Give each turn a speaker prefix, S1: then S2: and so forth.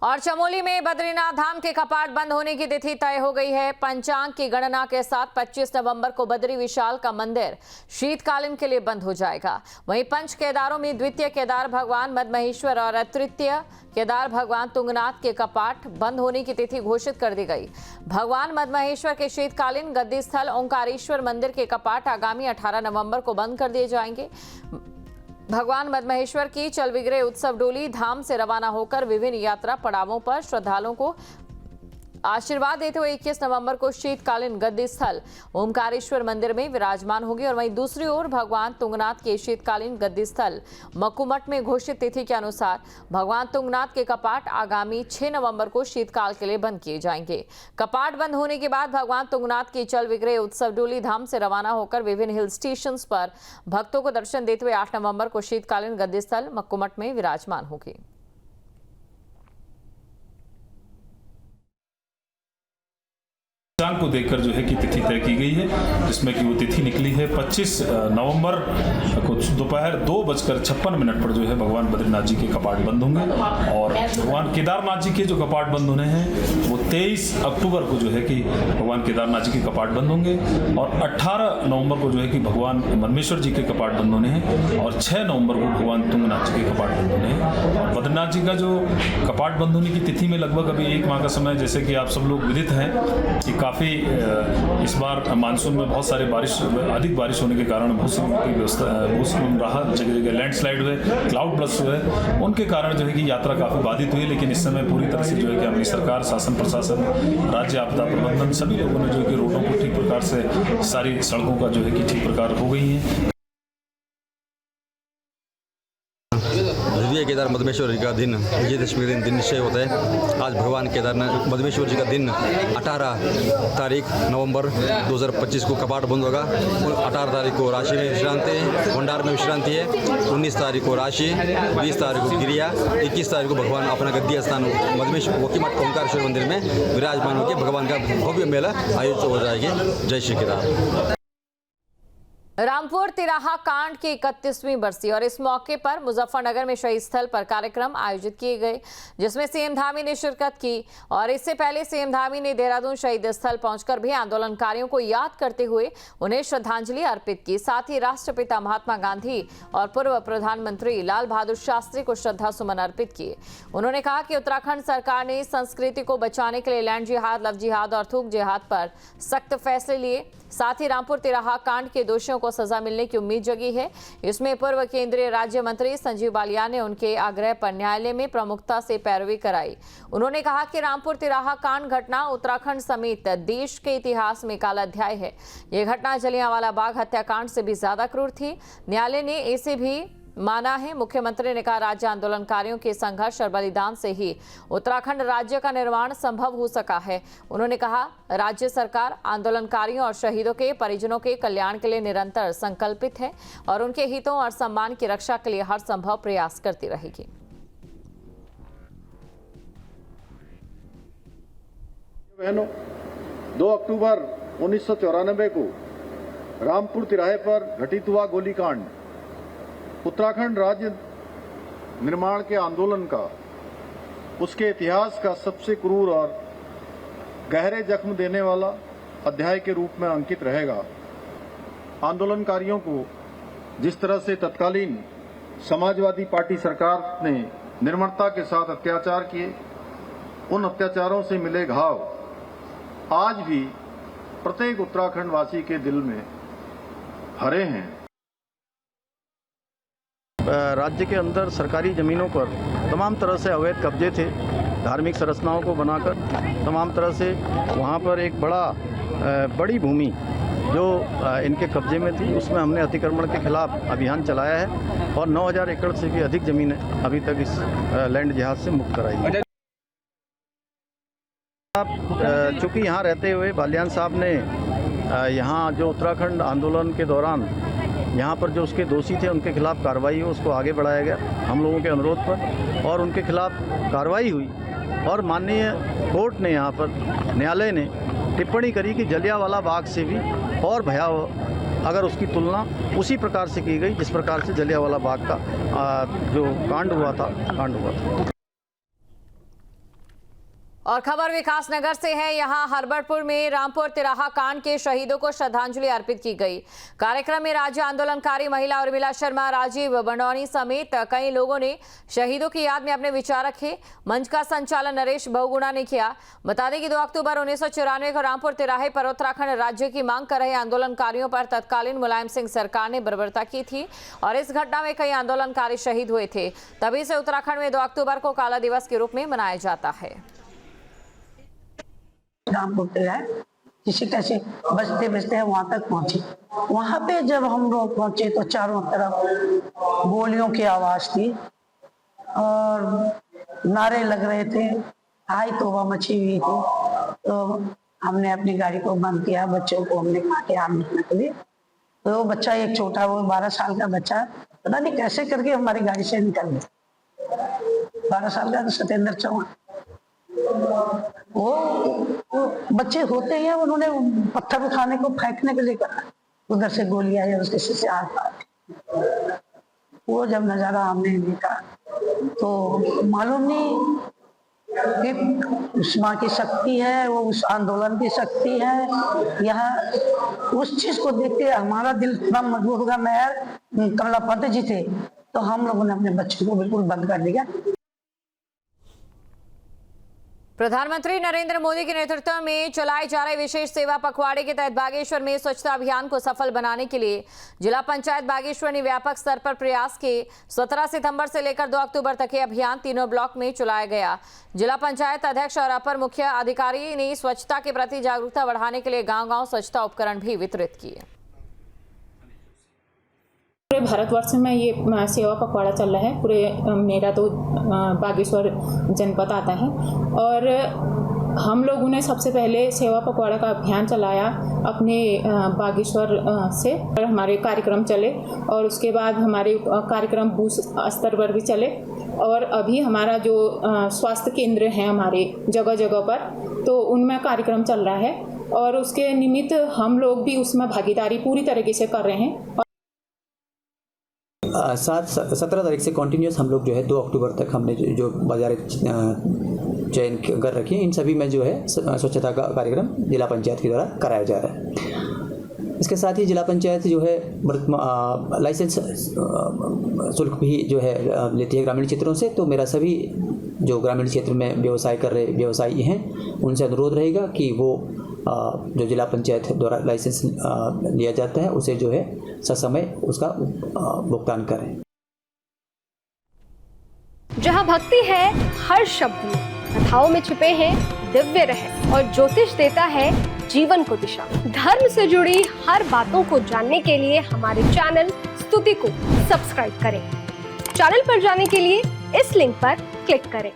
S1: और चमोली में बद्रीनाथ धाम के कपाट बंद होने की तिथि तय हो गई है। पंचांग की गणना के साथ 25 नवंबर को बद्री विशाल का मंदिर शीतकालीन के लिए बंद हो जाएगा। वहीं पंच केदारों में द्वितीय केदार भगवान मदमहेश्वर और तृतीय केदार भगवान तुंगनाथ के कपाट बंद होने की तिथि घोषित कर दी गई। भगवान मदमहेश्वर के शीतकालीन गद्दी स्थल ओंकारेश्वर मंदिर के कपाट आगामी 18 नवंबर को बंद कर दिए जाएंगे। भगवान मदमहेश्वर की चल विग्रह उत्सव डोली धाम से रवाना होकर विभिन्न यात्रा पड़ावों पर श्रद्धालुओं को आशीर्वाद देते हुए 21 नवंबर को शीतकालीन गद्दी स्थल ओंकारेश्वर मंदिर में विराजमान होगी। और वहीं दूसरी ओर भगवान तुंगनाथ के शीतकालीन गद्दी स्थल मक्कूमठ में घोषित तिथि के अनुसार भगवान तुंगनाथ के कपाट आगामी 6 नवंबर को शीतकाल के लिए बंद किए जाएंगे। कपाट बंद होने के बाद भगवान तुंगनाथ की चल विग्रह उत्सव डोली धाम से रवाना होकर विभिन्न हिल स्टेशन पर भक्तों को दर्शन देते हुए 8 नवंबर को शीतकालीन गद्दी स्थल मक्कूमठ में विराजमान होगी।
S2: पंचांग को देखकर जो है कि तिथि तय की गई है, जिसमें कि वो तिथि निकली है 25 नवंबर को दोपहर 2:56 पर जो है भगवान बद्रीनाथ जी के कपाट बंद होंगे। और भगवान केदारनाथ जी के जो कपाट बंद होने हैं वो 23 अक्टूबर को जो है कि भगवान केदारनाथ जी के कपाट बंद होंगे। और 18 नवंबर को जो है कि भगवान मदमेश्वर जी के कपाट बंद होने हैं। और 6 नवंबर को भगवान तुंगनाथ जी के कपाट बंद होने हैं। और बद्रीनाथ जी का जो कपाट बंद होने की तिथि में लगभग अभी 1 माह का समय, जैसे कि आप सब लोग विदित हैं कि काफ़ी इस बार मानसून में बहुत सारे अधिक बारिश होने के कारण भूस्खलन की व्यवस्था रहा, जगह जगह लैंडस्लाइड हुए, क्लाउड बर्स्ट हुए, उनके कारण जो है कि यात्रा काफ़ी बाधित हुई। लेकिन इस समय पूरी तरह से जो है कि हमारी सरकार, शासन प्रशासन, राज्य आपदा प्रबंधन सभी लोगों ने जो है कि रोडों को ठीक प्रकार से, सारी सड़कों का जो है कि ठीक प्रकार हो गई हैं।
S3: द्वितीय केदार मदमेश्वर जी का दिन विजयदशमी के दिन निश्चय होता है। आज भगवान केदारनाथ मदमेश्वर जी का दिन 18 तारीख नवंबर 2025 को कपाट बंद होगा। 18 तारीख को राशि में विश्रांति है, भंडार में विश्रांति है। 19 तारीख को राशि, 20 तारीख को गिरिया, 21 तारीख को भगवान अपना गद्दी स्थान मदमेश्वर मक्कूमठ ओंकारेश्वर मंदिर में विराजमान होकर भगवान का भव्य मेला आयोजित हो जाएगी। जय श्री केदार।
S1: रामपुर तिराहा कांड की 31वीं बरसी और इस मौके पर मुजफ्फरनगर में शहीद स्थल पर कार्यक्रम आयोजित किए गए, जिसमें सीएम धामी ने शिरकत की। और इससे पहले सीएम धामी ने देहरादून शहीद स्थल पहुंचकर भी आंदोलनकारियों को याद करते हुए उन्हें श्रद्धांजलि अर्पित की। साथ ही राष्ट्रपिता महात्मा गांधी और पूर्व प्रधानमंत्री लाल बहादुर शास्त्री को श्रद्धा सुमन अर्पित किए। उन्होंने कहा कि उत्तराखंड सरकार ने संस्कृति को बचाने के लिए लैंड जिहाद, लव जिहाद और थूक जिहाद पर सख्त फैसले लिए। साथ ही रामपुर तिराहा कांड के दोषियों को सजा मिलने की उम्मीद जगी है। इसमें पूर्व केंद्रीय राज्य मंत्री संजीव बालियान ने उनके आग्रह पर न्यायालय में प्रमुखता से पैरवी कराई। उन्होंने कहा कि रामपुर तिराहा कांड घटना उत्तराखंड समेत देश के इतिहास में काला अध्याय है। ये घटना जलियांवाला बाग हत्याकांड से भी ज्यादा क्रूर थी। न्यायालय ने इसे भी माना है। मुख्यमंत्री ने कहा, राज्य आंदोलनकारियों के संघर्ष और बलिदान से ही उत्तराखंड राज्य का निर्माण संभव हो सका है। उन्होंने कहा, राज्य सरकार आंदोलनकारियों और शहीदों के परिजनों के कल्याण के लिए निरंतर संकल्पित है और उनके हितों और सम्मान की रक्षा के लिए हर संभव प्रयास करती रहेगी।
S4: बहनों, 2 अक्टूबर 1994 को रामपुर तिराहे पर घटित हुआ गोलीकांड उत्तराखंड राज्य निर्माण के आंदोलन का, उसके इतिहास का सबसे क्रूर और गहरे जख्म देने वाला अध्याय के रूप में अंकित रहेगा। आंदोलनकारियों को जिस तरह से तत्कालीन समाजवादी पार्टी सरकार ने निर्ममता के साथ अत्याचार किए, उन अत्याचारों से मिले घाव आज भी प्रत्येक उत्तराखंड वासी के दिल में हरे हैं।
S5: राज्य के अंदर सरकारी ज़मीनों पर तमाम तरह से अवैध कब्जे थे। धार्मिक संरचनाओं को बनाकर तमाम तरह से वहाँ पर एक बड़ी भूमि जो इनके कब्जे में थी, उसमें हमने अतिक्रमण के खिलाफ अभियान चलाया है और 9000 एकड़ से भी अधिक ज़मीनें अभी तक इस लैंड जिहाद से मुक्त कराई है। चूँकि यहाँ रहते हुए बालियान साहब ने यहाँ जो उत्तराखंड आंदोलन के दौरान यहाँ पर जो उसके दोषी थे उनके खिलाफ कार्रवाई हो, उसको आगे बढ़ाया गया हम लोगों के अनुरोध पर और उनके खिलाफ कार्रवाई हुई। और माननीय कोर्ट ने यहाँ पर न्यायालय ने टिप्पणी करी कि जलियांवाला बाग से भी और भयावह अगर उसकी तुलना उसी प्रकार से की गई जिस प्रकार से जलियांवाला बाग का जो कांड हुआ था।
S1: और खबर विकासनगर से है। यहां हरबरपुर में रामपुर तिराहा कांड के शहीदों को श्रद्धांजलि अर्पित की गई। कार्यक्रम में राज्य आंदोलनकारी महिला उर्मिला शर्मा, राजीव बंडौनी समेत कई लोगों ने शहीदों की याद में अपने विचार रखे। मंच का संचालन नरेश बहुगुणा ने किया। बता दें कि 2 अक्टूबर 1994 को रामपुर तिराहे पर उत्तराखंड राज्य की मांग कर रहे आंदोलनकारियों पर तत्कालीन मुलायम सिंह सरकार ने बर्बरता की थी और इस घटना में कई आंदोलनकारी शहीद हुए थे। तभी से उत्तराखंड में 2 अक्टूबर को काला दिवस के रूप में मनाया जाता है।
S6: रामपुर तिराहे किसी कैसे बचते बचते वहां तक पहुंचे। वहां पे जब हम लोग पहुंचे तो चारों तरफ गोलियों की आवाज थी और नारे लग रहे थे, हाय तौबा मची हुई थी। तो हमने अपनी गाड़ी को बंद किया, बच्चों को हमने कहा कि आप निकलने के लिए। तो वो बच्चा एक छोटा, वो 12 साल का बच्चा, पता नहीं कैसे करके हमारी गाड़ी से निकल गया। 12 साल का सत्येंद्र चौहान। वो बच्चे होते हैं, उन्होंने पत्थर उठाने को फेंकने के लिए कहा, उधर से गोली आई और उसके सिर से आग पार। वो जब नजारा हमने देखा तो मालूम नहीं कि उस माँ की शक्ति है, वो उस आंदोलन की शक्ति है। यहाँ उस चीज को देख के हमारा दिल इतना मजबूत होगा। मैं कमला पंत जी थे तो हम लोगों ने अपने बच्चों को बिल्कुल बंद कर दिया।
S1: प्रधानमंत्री नरेंद्र मोदी के नेतृत्व में चलाए जा रहे विशेष सेवा पखवाड़े के तहत बागेश्वर में स्वच्छता अभियान को सफल बनाने के लिए जिला पंचायत बागेश्वर ने व्यापक स्तर पर प्रयास किए। 17 सितंबर से लेकर 2 अक्टूबर तक ये अभियान तीनों ब्लॉक में चलाया गया। जिला पंचायत अध्यक्ष और अपर मुख्य अधिकारी ने स्वच्छता के प्रति जागरूकता बढ़ाने के लिए गाँव-गाँव स्वच्छता उपकरण भी वितरित किए।
S7: पूरे भारतवर्ष में ये सेवा पखवाड़ा चल रहा है। पूरे मेरा तो बागेश्वर जनपद आता है और हम लोगों ने सबसे पहले सेवा पखवाड़ा का अभियान चलाया अपने बागेश्वर से। और हमारे कार्यक्रम चले और उसके बाद हमारे कार्यक्रम बूथ स्तर पर भी चले और अभी हमारा जो स्वास्थ्य केंद्र हैं हमारे जगह जगह पर, तो उनमें कार्यक्रम चल रहा है और उसके निमित्त हम लोग भी उसमें भागीदारी पूरी तरीके से कर रहे हैं।
S8: 17 तारीख से कॉन्टीन्यूस हम लोग जो है 2 अक्टूबर तक हमने जो बाजार चयन कर रखी है, इन सभी में जो है स्वच्छता का कार्यक्रम जिला पंचायत के द्वारा कराया जा रहा है। इसके साथ ही जिला पंचायत जो है लाइसेंस शुल्क भी जो है लेती है ग्रामीण क्षेत्रों से। तो मेरा सभी जो ग्रामीण क्षेत्र में व्यवसाय कर रहे व्यवसायी हैं उनसे अनुरोध रहेगा कि वो जो जिला पंचायत द्वारा लाइसेंस लिया जाता है उसे जो है ससमय उसका भुगतान करें।
S9: जहां भक्ति है हर शब्द में, कथाओं में छुपे हैं दिव्य रहस्य और ज्योतिष देता है जीवन को दिशा। धर्म से जुड़ी हर बातों को जानने के लिए हमारे चैनल स्तुति को सब्सक्राइब करें। चैनल पर जाने के लिए इस लिंक पर क्लिक करें।